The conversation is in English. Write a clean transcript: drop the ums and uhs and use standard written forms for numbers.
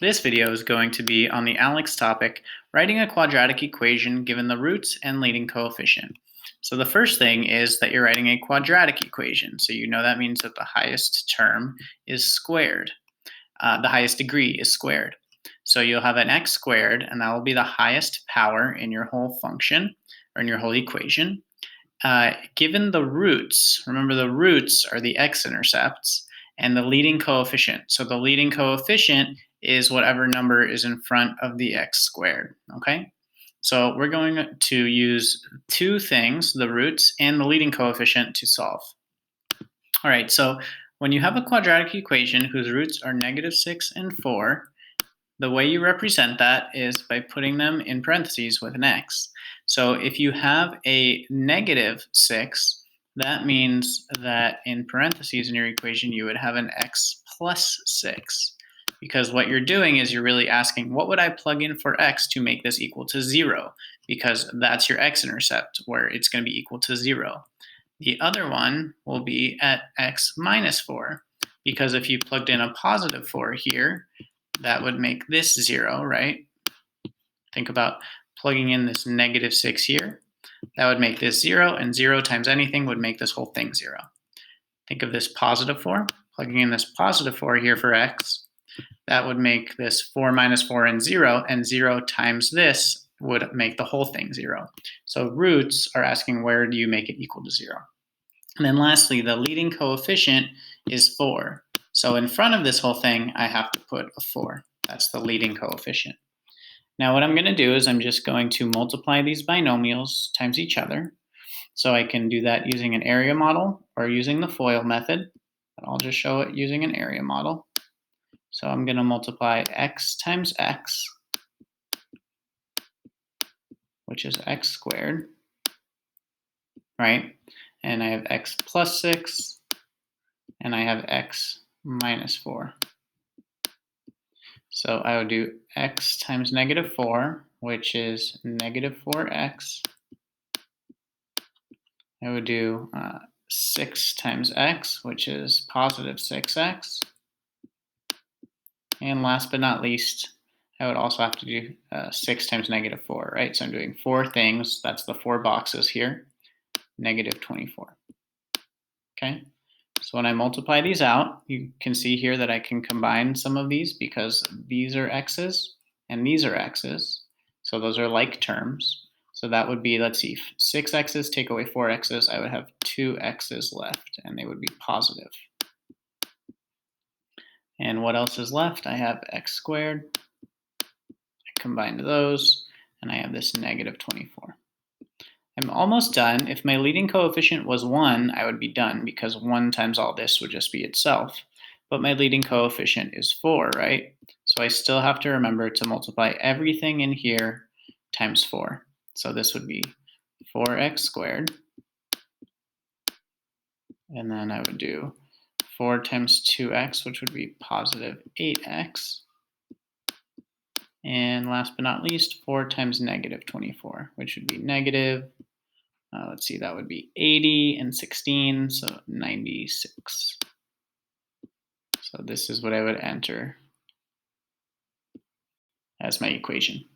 This video is going to be on the ALEKS topic, writing a quadratic equation given the roots and leading coefficient. So the first thing is that you're writing a quadratic equation. So you know that means that the highest term is squared. The highest degree is squared. So you'll have an x squared, and that will be the highest power in your whole function, or in your whole equation. Given the roots, remember the roots are the x-intercepts, and the leading coefficient. So the leading coefficient is whatever number is in front of the x squared, okay? So we're going to use two things, the roots and the leading coefficient, to solve. All right, so when you have a quadratic equation whose roots are -6 and 4, the way you represent that is by putting them in parentheses with an x. So if you have a -6, that means that in parentheses in your equation you would have an x plus 6. Because what you're doing is you're really asking, what would I plug in for x to make this equal to 0? Because that's your x-intercept, where it's going to be equal to 0. The other one will be at x minus 4, because if you plugged in a positive 4 here, that would make this 0, right? Think about plugging in this -6 here. That would make this 0, and 0 times anything would make this whole thing 0. Think of this positive 4. Plugging in this positive 4 here for x, that would make this 4 minus 4 and 0 times this would make the whole thing 0. So roots are asking, where do you make it equal to 0? And then lastly, the leading coefficient is 4. So in front of this whole thing, I have to put a 4. That's the leading coefficient. Now what I'm going to do is I'm just going to multiply these binomials times each other. So I can do that using an area model or using the FOIL method. But I'll just show it using an area model. So I'm going to multiply x times x, which is x squared, right? And I have x plus 6, and I have x minus 4. So I would do x times -4, which is -4x. I would do 6 times x, which is positive 6x. And last but not least, I would also have to do 6 times -4, right? So I'm doing 4 things. That's the 4 boxes here. -24. Okay? So when I multiply these out, you can see here that I can combine some of these because these are x's and these are x's. So those are like terms. So that would be, let's see, 6 x's take away 4 x's, I would have 2 x's left, and they would be positive. And what else is left? I have x squared. I combined those, and I have this -24. I'm almost done. If my leading coefficient was 1, I would be done because 1 times all this would just be itself. But my leading coefficient is 4, right? So I still have to remember to multiply everything in here times 4. So this would be 4x squared. And then I would do 4 times 2x, which would be positive 8x. And last but not least, 4 times -24, which would be negative. Let's see, that would be 80 and 16, so 96. So this is what I would enter as my equation.